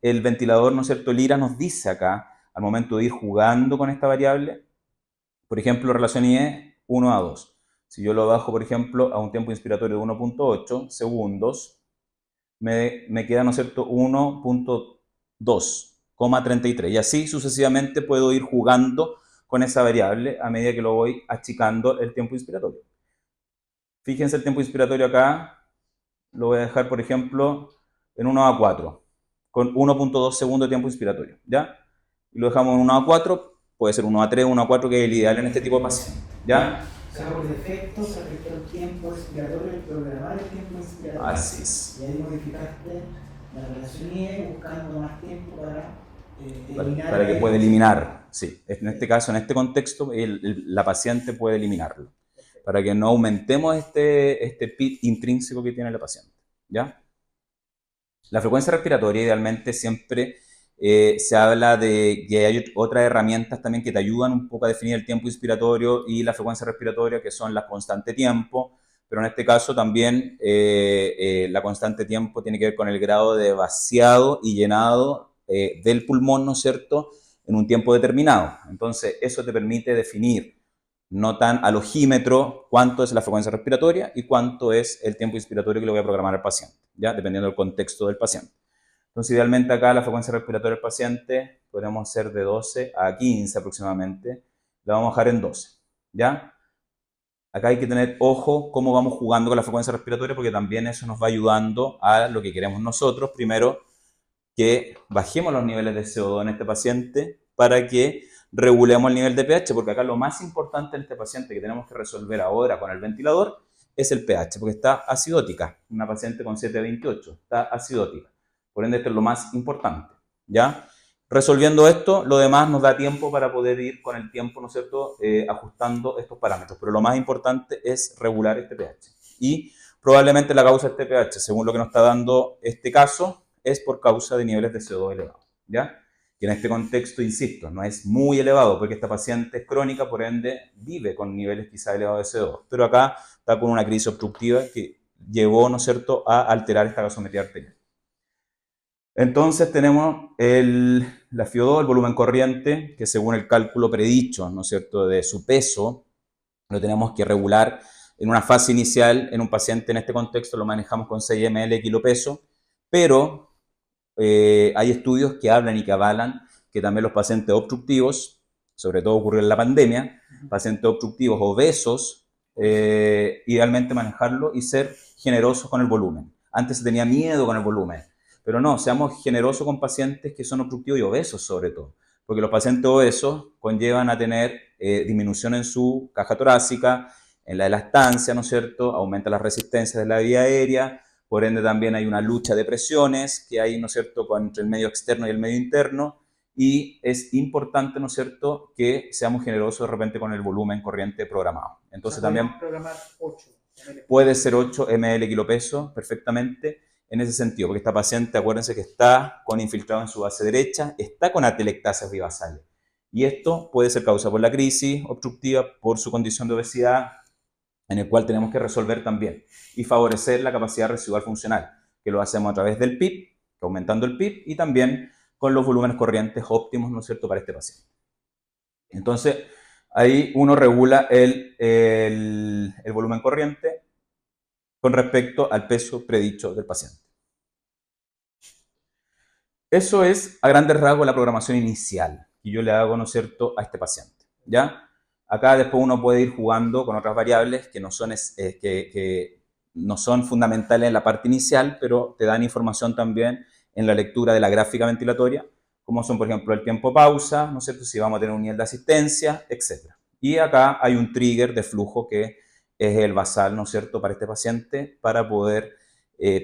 El ventilador, ¿no es cierto?, Lira nos dice acá, al momento de ir jugando con esta variable, por ejemplo, relación IE 1 a 2. Si yo lo bajo, por ejemplo, a un tiempo inspiratorio de 1.8 segundos, me queda, ¿no es cierto?, 1.2,33. Y así sucesivamente puedo ir jugando con esa variable a medida que lo voy achicando el tiempo inspiratorio. Fíjense el tiempo inspiratorio acá, lo voy a dejar, por ejemplo, en 1 a 4, con 1.2 segundos de tiempo inspiratorio, ¿ya? Y lo dejamos en 1 a 4, puede ser 1 a 3, 1 a 4, que es el ideal en este tipo de pacientes, ¿ya? O sea, por defecto se afectó el tiempo expiratorio, el programar el tiempo expiratorio. Así es. Y ahí modificaste la relación IE buscando más tiempo para para que pueda eliminar. Sí, en este caso, en este contexto, la paciente puede eliminarlo, para que no aumentemos este PIT intrínseco que tiene la paciente, ¿ya? La frecuencia respiratoria, idealmente, siempre se habla de que hay otras herramientas también que te ayudan un poco a definir el tiempo inspiratorio y la frecuencia respiratoria, que son la constante tiempo, pero en este caso también la constante tiempo tiene que ver con el grado de vaciado y llenado del pulmón, ¿no es cierto?, en un tiempo determinado. Entonces, eso te permite definir no tan al ojímetro cuánto es la frecuencia respiratoria y cuánto es el tiempo inspiratorio que le voy a programar al paciente, ¿ya? Dependiendo del contexto del paciente. Entonces, idealmente acá la frecuencia respiratoria del paciente podemos hacer de 12 a 15 aproximadamente. La vamos a dejar en 12, ¿ya? Acá hay que tener ojo cómo vamos jugando con la frecuencia respiratoria, porque también eso nos va ayudando a lo que queremos nosotros. Primero, que bajemos los niveles de CO2 en este paciente para que regulemos el nivel de pH, porque acá lo más importante en este paciente que tenemos que resolver ahora con el ventilador es el pH, porque está acidótica. Una paciente con 7,28 está acidótica. Por ende, esto es lo más importante, ¿ya? Resolviendo esto, lo demás nos da tiempo para poder ir con el tiempo, ¿no es cierto?, ajustando estos parámetros. Pero lo más importante es regular este pH. Y probablemente la causa de este pH, según lo que nos está dando este caso, es por causa de niveles de CO2 elevados, ¿ya? Que en este contexto, insisto, no es muy elevado porque esta paciente es crónica, por ende vive con niveles quizá elevados de CO2. Pero acá está con una crisis obstructiva que llevó, ¿no es cierto?, a alterar esta gasometría arterial. Entonces tenemos la FiO2, el volumen corriente, que según el cálculo predicho, ¿no es cierto?, de su peso, lo tenemos que regular en una fase inicial. En un paciente en este contexto lo manejamos con 6 ml kilo peso, pero hay estudios que hablan y que avalan que también los pacientes obstructivos, sobre todo ocurrió en la pandemia, pacientes obstructivos obesos, idealmente manejarlo y ser generosos con el volumen. Antes se tenía miedo con el volumen, pero no, seamos generosos con pacientes que son obstructivos y obesos sobre todo, porque los pacientes obesos conllevan a tener disminución en su caja torácica, en la elactancia, ¿no es cierto?, aumenta las resistencias de la vía aérea. Por ende, también hay una lucha de presiones que hay, ¿no es cierto?, entre el medio externo y el medio interno, y es importante, ¿no es cierto?, que seamos generosos de repente con el volumen corriente programado. Entonces, o sea, también programar 8 puede ser 8 ml kilo peso perfectamente en ese sentido, porque esta paciente, acuérdense que está con infiltrado en su base derecha, está con atelectasias bivasales, y esto puede ser causado por la crisis obstructiva, por su condición de obesidad, en el cual tenemos que resolver también y favorecer la capacidad residual funcional, que lo hacemos a través del PIB, aumentando el PIB, y también con los volúmenes corrientes óptimos, ¿no es cierto?, para este paciente. Entonces, ahí uno regula el volumen corriente con respecto al peso predicho del paciente. Eso es, a grandes rasgos, la programación inicial que yo le hago, ¿no es cierto?, a este paciente, ¿ya? Acá después uno puede ir jugando con otras variables que que no son fundamentales en la parte inicial, pero te dan información también en la lectura de la gráfica ventilatoria, como son, por ejemplo, el tiempo pausa, ¿no es cierto?, si vamos a tener un nivel de asistencia, etc. Y acá hay un trigger de flujo que es el basal, ¿no es cierto?, para este paciente, para poder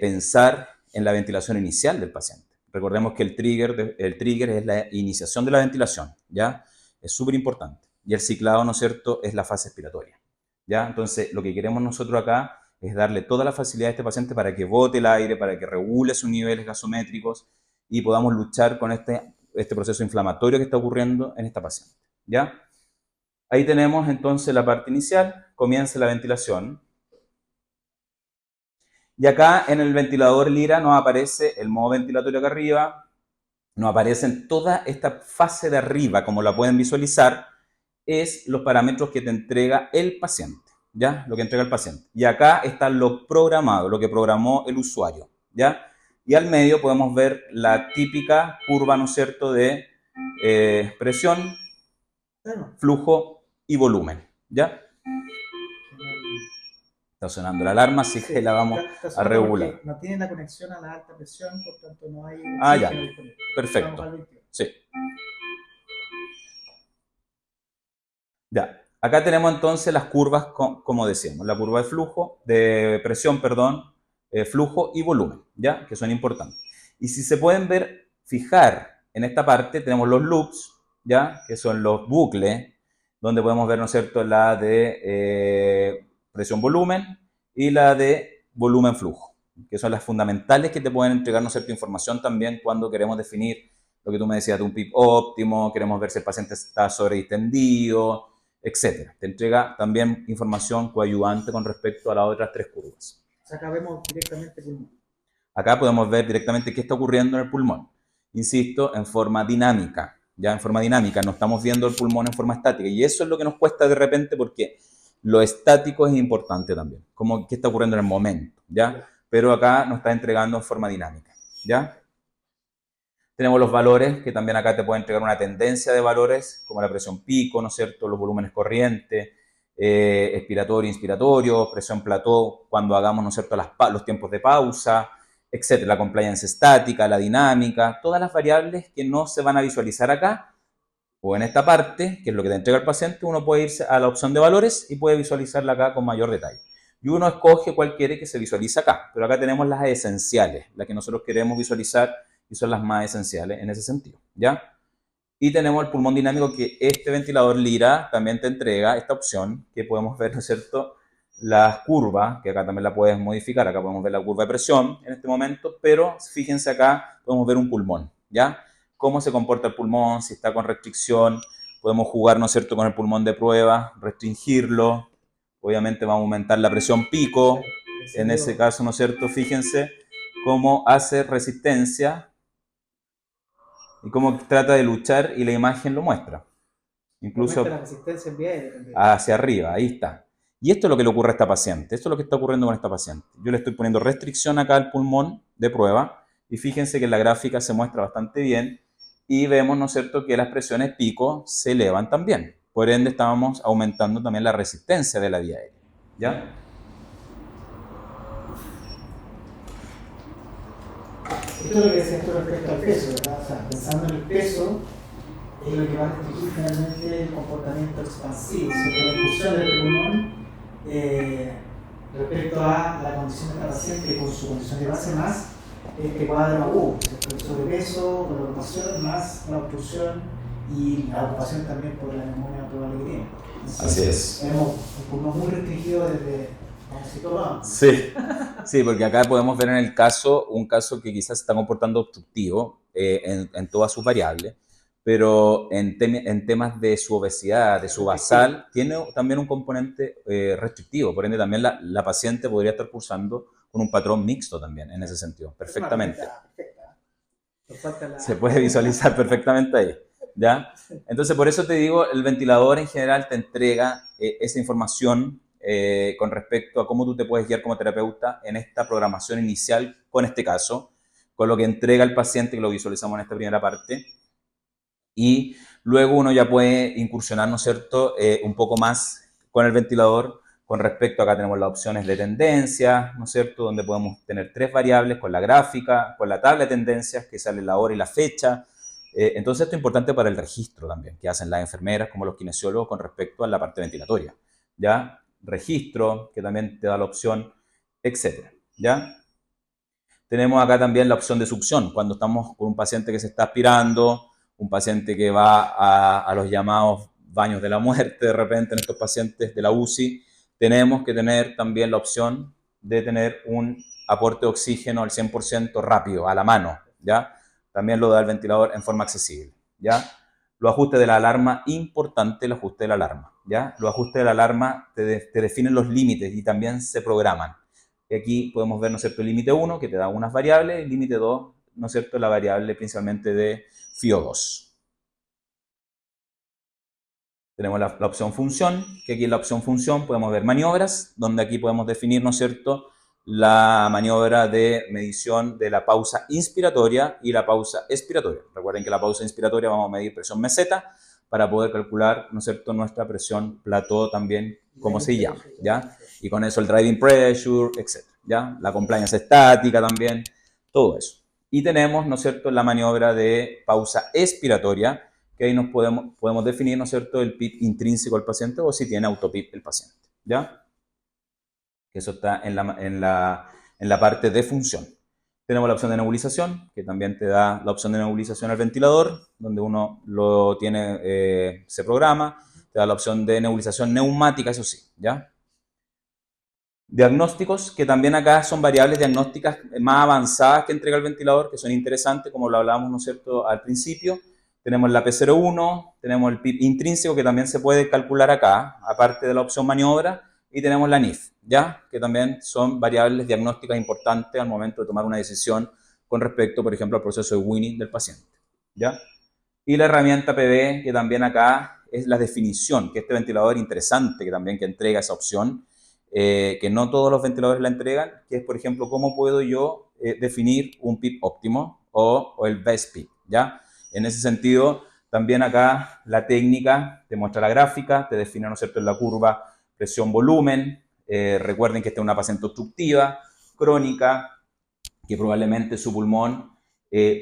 pensar en la ventilación inicial del paciente. Recordemos que el trigger es la iniciación de la ventilación, ¿ya? Es súper importante. Y el ciclado, ¿no es cierto?, es la fase expiratoria, ¿ya? Entonces, lo que queremos nosotros acá es darle toda la facilidad a este paciente para que bote el aire, para que regule sus niveles gasométricos y podamos luchar con este proceso inflamatorio que está ocurriendo en esta paciente, ¿ya? Ahí tenemos entonces la parte inicial, comienza la ventilación. Y acá en el ventilador Lyra nos aparece el modo ventilatorio acá arriba, nos aparecen toda esta fase de arriba, como la pueden visualizar, es los parámetros que te entrega el paciente, ¿ya? Lo que entrega el paciente. Y acá está lo programado, lo que programó el usuario, ¿ya? Y al medio podemos ver la típica curva, ¿no es cierto?, de presión, flujo y volumen, ¿ya? Está sonando la alarma, así que la vamos a regular. No tiene la conexión a la alta presión, por tanto no hay ya. Disponible. Perfecto. Sí. Ya. Acá tenemos entonces las curvas, como decíamos, la curva de flujo, de presión, perdón, flujo y volumen, ¿ya? Que son importantes. Y si se pueden ver, fijar en esta parte, tenemos los loops, ¿ya? Que son los bucles, donde podemos ver, ¿no es cierto?, la de presión-volumen y la de volumen-flujo, que son las fundamentales que te pueden entregar, ¿no es cierto?, información también cuando queremos definir lo que tú me decías de un PIB óptimo, queremos ver si el paciente está sobredistendido, etc. Te entrega también información coayudante con respecto a las otras tres curvas. O sea, acá vemos directamente pulmón. Acá podemos ver directamente qué está ocurriendo en el pulmón. Insisto, en forma dinámica. Ya en forma dinámica, no estamos viendo el pulmón en forma estática. Y eso es lo que nos cuesta de repente porque lo estático es importante también. Como qué está ocurriendo en el momento, ¿ya? Pero acá nos está entregando en forma dinámica, ¿ya? Tenemos los valores, que también acá te pueden entregar una tendencia de valores, como la presión pico, ¿no es cierto?, los volúmenes corrientes, expiratorio, inspiratorio, presión plató, cuando hagamos, ¿no es cierto?, los tiempos de pausa, etcétera, la compliance estática, la dinámica, todas las variables que no se van a visualizar acá, o en esta parte, que es lo que te entrega el paciente, uno puede irse a la opción de valores y puede visualizarla acá con mayor detalle. Y uno escoge cuál quiere que se visualice acá, pero acá tenemos las esenciales, las que nosotros queremos visualizar y son las más esenciales en ese sentido, ¿ya? Y tenemos el pulmón dinámico que este ventilador Lyra también te entrega esta opción que podemos ver, ¿no es cierto?, las curvas, que acá también la puedes modificar, acá podemos ver la curva de presión en este momento, pero fíjense acá, podemos ver un pulmón, ¿ya? Cómo se comporta el pulmón, si está con restricción, podemos jugar, ¿no es cierto?, con el pulmón de prueba, restringirlo, obviamente va a aumentar la presión pico, en ese caso, ¿no es cierto?, fíjense cómo hace resistencia y cómo trata de luchar y la imagen lo muestra. Incluso la resistencia en vía aérea también. Hacia arriba, ahí está. Y esto es lo que le ocurre a esta paciente, esto es lo que está ocurriendo con esta paciente. Yo le estoy poniendo restricción acá al pulmón de prueba y fíjense que en la gráfica se muestra bastante bien y vemos, ¿no es cierto?, que las presiones pico se elevan también. Por ende, estábamos aumentando también la resistencia de la vía aérea. ¿Ya? Esto es lo que decías tú respecto al peso, ¿verdad? O sea, pensando en el peso, es lo que va a restringir finalmente el comportamiento expansivo, ¿cierto? La expulsión del pulmón respecto a la condición de esta paciente con su condición de base más este cuadro agudo, el sobrepeso, la ocupación más la obstrucción y la ocupación también por la neumonía probable que tiene. Entonces, así es. Tenemos un pulmón muy restringido desde Sí, sí, porque acá podemos ver en el caso, un caso que quizás se está comportando obstructivo en todas sus variables, pero en temas de su obesidad, de su basal, tiene también un componente restrictivo, por ende también la paciente podría estar cursando con un patrón mixto también, en ese sentido, perfectamente. Se puede visualizar perfectamente ahí, ¿ya? Entonces, por eso te digo, el ventilador en general te entrega esa información con respecto a cómo tú te puedes guiar como terapeuta en esta programación inicial con este caso, con lo que entrega el paciente, que lo visualizamos en esta primera parte, y luego uno ya puede incursionar, ¿no es cierto?, un poco más con el ventilador con respecto, acá tenemos las opciones de tendencia, ¿no es cierto?, donde podemos tener tres variables con la gráfica, con la tabla de tendencias, que sale la hora y la fecha. Entonces esto es importante para el registro también, que hacen las enfermeras como los kinesiólogos con respecto a la parte ventilatoria, ¿ya? Registro, que también te da la opción, etcétera, ¿ya? Tenemos acá también la opción de succión, cuando estamos con un paciente que se está aspirando, un paciente que va a los llamados baños de la muerte de repente en estos pacientes de la UCI, tenemos que tener también la opción de tener un aporte de oxígeno al 100% rápido, a la mano, ¿ya? También lo da el ventilador en forma accesible, ¿ya? Los ajustes de la alarma, importante el ajuste de la alarma, ¿ya? Los ajustes de la alarma te definen los límites y también se programan. Y aquí podemos ver, ¿no es cierto?, el límite 1, que te da unas variables, el límite 2, ¿no es cierto?, la variable principalmente de FIO2. Tenemos la opción función, que aquí en la opción función podemos ver maniobras, donde aquí podemos definir, ¿no es cierto?, la maniobra de medición de la pausa inspiratoria y la pausa expiratoria. Recuerden que la pausa inspiratoria vamos a medir presión meseta para poder calcular, ¿no es cierto?, nuestra presión plató también, como se llama, ¿ya? Y con eso el driving pressure, etc., ¿ya? La compliance estática también, todo eso. Y tenemos, ¿no es cierto?, la maniobra de pausa expiratoria, que ahí nos podemos definir, ¿no es cierto?, el PIB intrínseco del paciente o si tiene autopip el paciente, ¿ya? Eso está en la parte de función. Tenemos la opción de nebulización, que también te da la opción de nebulización al ventilador, donde uno lo tiene, se programa. Te da la opción de nebulización neumática, eso sí, ¿ya? Diagnósticos, que también acá son variables diagnósticas más avanzadas que entrega el ventilador, que son interesantes, como lo hablábamos, ¿no es cierto?, al principio. Tenemos la P01, tenemos el PIB intrínseco, que también se puede calcular acá, aparte de la opción maniobra, y tenemos la NIF, ¿ya?, que también son variables diagnósticas importantes al momento de tomar una decisión con respecto, por ejemplo, al proceso de weaning del paciente, ¿ya? Y la herramienta PV, que también acá es la definición, que este ventilador interesante, que también que entrega esa opción, que no todos los ventiladores la entregan, que es, por ejemplo, cómo puedo yo definir un PIP óptimo o el best PIP, ¿ya? En ese sentido, también acá la técnica te muestra la gráfica, te define, ¿no es cierto?, en la curva presión-volumen. Recuerden que esta es una paciente obstructiva, crónica, que probablemente su pulmón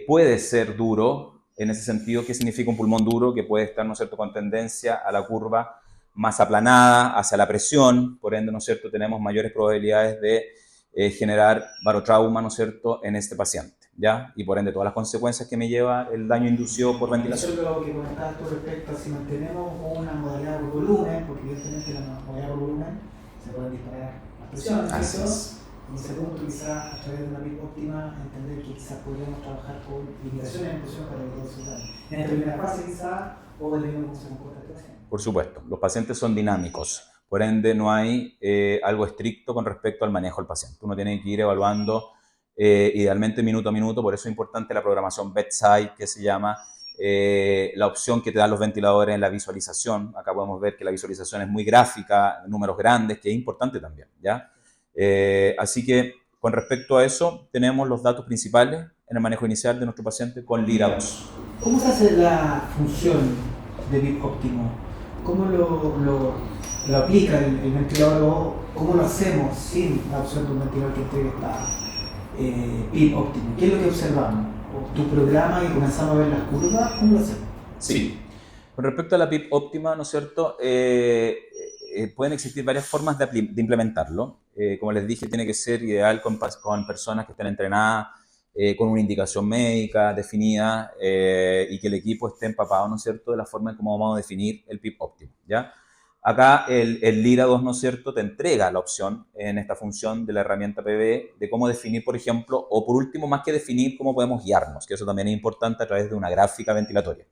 puede ser duro. En ese sentido, ¿qué significa un pulmón duro? Que puede estar, ¿no es cierto?, con tendencia a la curva más aplanada hacia la presión, por ende, ¿no es cierto?, tenemos mayores probabilidades de generar barotrauma, ¿no es cierto?, en este paciente, ¿ya? Y por ende, todas las consecuencias que me lleva el daño inducido por ventilación. Eso es lo que comentabas tú respecto a si mantenemos una modalidad por volumen, porque evidentemente la modalidad por volumen se pueden disparar las presiones, ¿cierto? Y segundo, quizás a través de una PIB óptima, entender que quizás podríamos trabajar con limitaciones en presión para evitar su daño. En esta primera fase, quizás, o dependiendo de cómo se comporta el paciente. Por supuesto, los pacientes son dinámicos, por ende no hay algo estricto con respecto al manejo del paciente. Uno tiene que ir evaluando idealmente minuto a minuto, por eso es importante la programación bedside, que se llama la opción que te dan los ventiladores en la visualización. Acá podemos ver que la visualización es muy gráfica, números grandes, que es importante también, ¿ya? Así que con respecto a eso, tenemos los datos principales en el manejo inicial de nuestro paciente con LIRA 2. ¿Cómo se hace la función de PIB óptimo? ¿Cómo lo aplica el ventilador? ¿Cómo lo hacemos sin la opción de un ventilador que entregue esta PIB óptimo? ¿Qué es lo que observamos? ¿Tu programa y comenzamos a ver las curvas? ¿Cómo lo hacemos? Sí. Con respecto a la PIB óptima, ¿no es cierto?, pueden existir varias formas de implementarlo. Como les dije, tiene que ser ideal con personas que estén entrenadas, con una indicación médica definida y que el equipo esté empapado, ¿no es cierto?, de la forma en cómo vamos a definir el PIB óptimo, ¿ya? Acá el LIRA 2, ¿no es cierto?, te entrega la opción en esta función de la herramienta PV de cómo definir, por ejemplo, o por último, más que definir, cómo podemos guiarnos, que eso también es importante a través de una gráfica ventilatoria.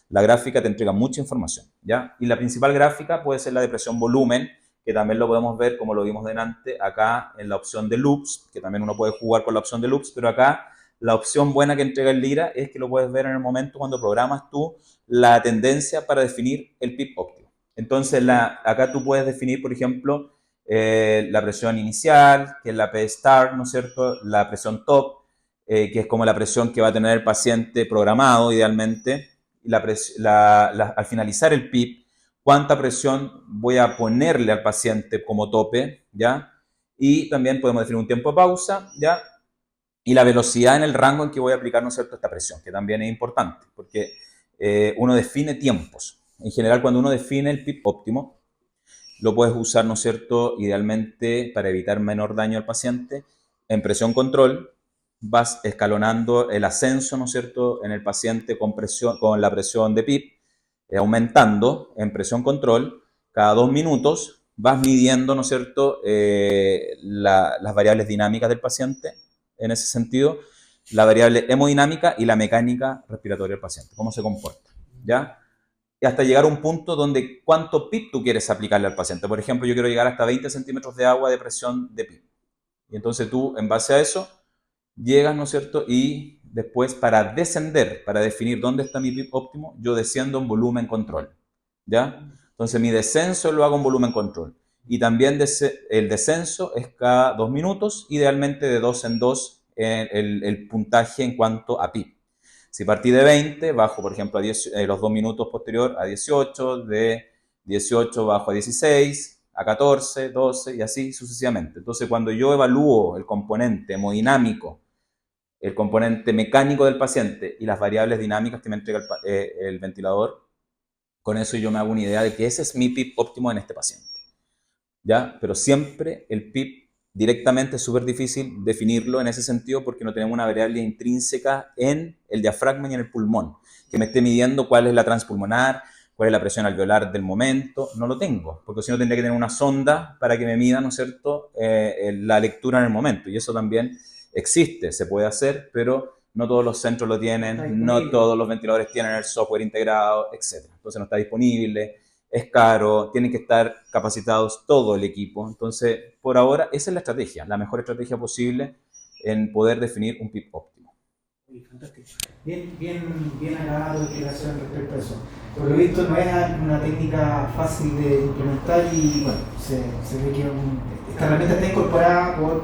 La gráfica te entrega mucha información, ¿ya? Y la principal gráfica puede ser la de presión-volumen, que también lo podemos ver, como lo vimos delante, acá en la opción de loops, que también uno puede jugar con la opción de loops, pero acá la opción buena que entrega el LIRA es que lo puedes ver en el momento cuando programas tú la tendencia para definir el PIB óptimo. Entonces, acá tú puedes definir, por ejemplo, la presión inicial, que es la P-star, ¿no es cierto? La presión top, que es como la presión que va a tener el paciente programado idealmente. Al finalizar el PIB, cuánta presión voy a ponerle al paciente como tope, ¿ya? Y también podemos definir un tiempo de pausa, ¿ya? Y la velocidad en el rango en que voy a aplicar, ¿no es cierto?, esta presión, que también es importante, porque uno define tiempos. En general, cuando uno define el PIB óptimo, lo puedes usar, ¿no es cierto?, idealmente para evitar menor daño al paciente en presión control. Vas escalonando el ascenso, ¿no es cierto?, en el paciente con la presión de PIB, aumentando en presión control. Cada 2 minutos vas midiendo, ¿no es cierto?, las variables dinámicas del paciente, en ese sentido, la variable hemodinámica y la mecánica respiratoria del paciente, cómo se comporta, ¿ya? Y hasta llegar a un punto donde cuánto PIB tú quieres aplicarle al paciente. Por ejemplo, yo quiero llegar hasta 20 centímetros de agua de presión de PIB. Y entonces tú, en base a eso, llegas, ¿no es cierto? Y después, para descender, para definir dónde está mi PIB óptimo, yo desciendo en volumen control, ¿ya? Entonces, mi descenso lo hago en volumen control. Y también el descenso es cada 2 minutos, idealmente de 2 en 2 el puntaje en cuanto a PIB. Si partí de 20, bajo, por ejemplo, los 2 minutos posterior a 18, de 18 bajo a 16, a 14, 12 y así sucesivamente. Entonces, cuando yo evalúo el componente hemodinámico, el componente mecánico del paciente y las variables dinámicas que me entrega el ventilador, con eso yo me hago una idea de que ese es mi PIB óptimo en este paciente, ¿ya? Pero siempre el PIB directamente es súper difícil definirlo en ese sentido porque no tenemos una variable intrínseca en el diafragma y en el pulmón, que me esté midiendo cuál es la transpulmonar, cuál es la presión alveolar del momento. No lo tengo, porque si no tendría que tener una sonda para que me mida, ¿no es cierto?, la lectura en el momento. Y eso también existe, se puede hacer, pero no todos los centros lo tienen, no todos los ventiladores tienen el software integrado, etc. Entonces no está disponible, es caro, tienen que estar capacitados todo el equipo. Entonces, por ahora, esa es la estrategia, la mejor estrategia posible en poder definir un PIB óptimo. Fantástico. Bien acabada tu explicación respecto a eso. Por lo visto no es una técnica fácil de implementar y bueno, se ve que esta herramienta está incorporada por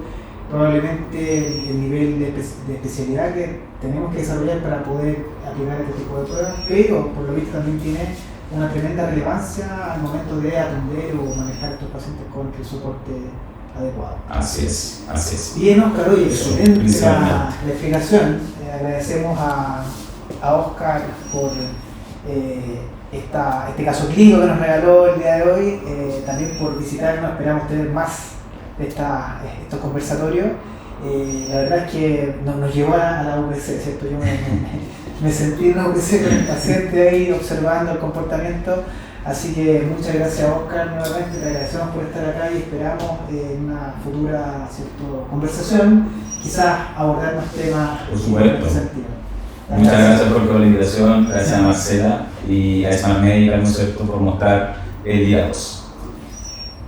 probablemente el nivel de especialidad que tenemos que desarrollar para poder aplicar este tipo de pruebas, pero por lo visto también tiene una tremenda relevancia al momento de atender o manejar a estos pacientes con el soporte adecuado. Así es, así es. Bien, Oscar, oye, excelente la explicación. Agradecemos a Oscar por este caso clínico que nos regaló el día de hoy, también por visitarnos. Esperamos tener más de estos conversatorios. La verdad es que nos llevó a la UPC, ¿cierto? Yo me sentí en la UPC con el paciente ahí observando el comportamiento. Así que muchas gracias, Oscar, nuevamente. Te agradecemos por estar acá y esperamos en una futura, ¿cierto?, conversación quizás abordar más temas en este sentido. Muchas gracias por la invitación, gracias a Marcela y a Smart Medical, ¿no es cierto?, por mostrar el día 2.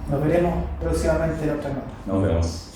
Nos veremos próximamente en otra nota. Nos vemos.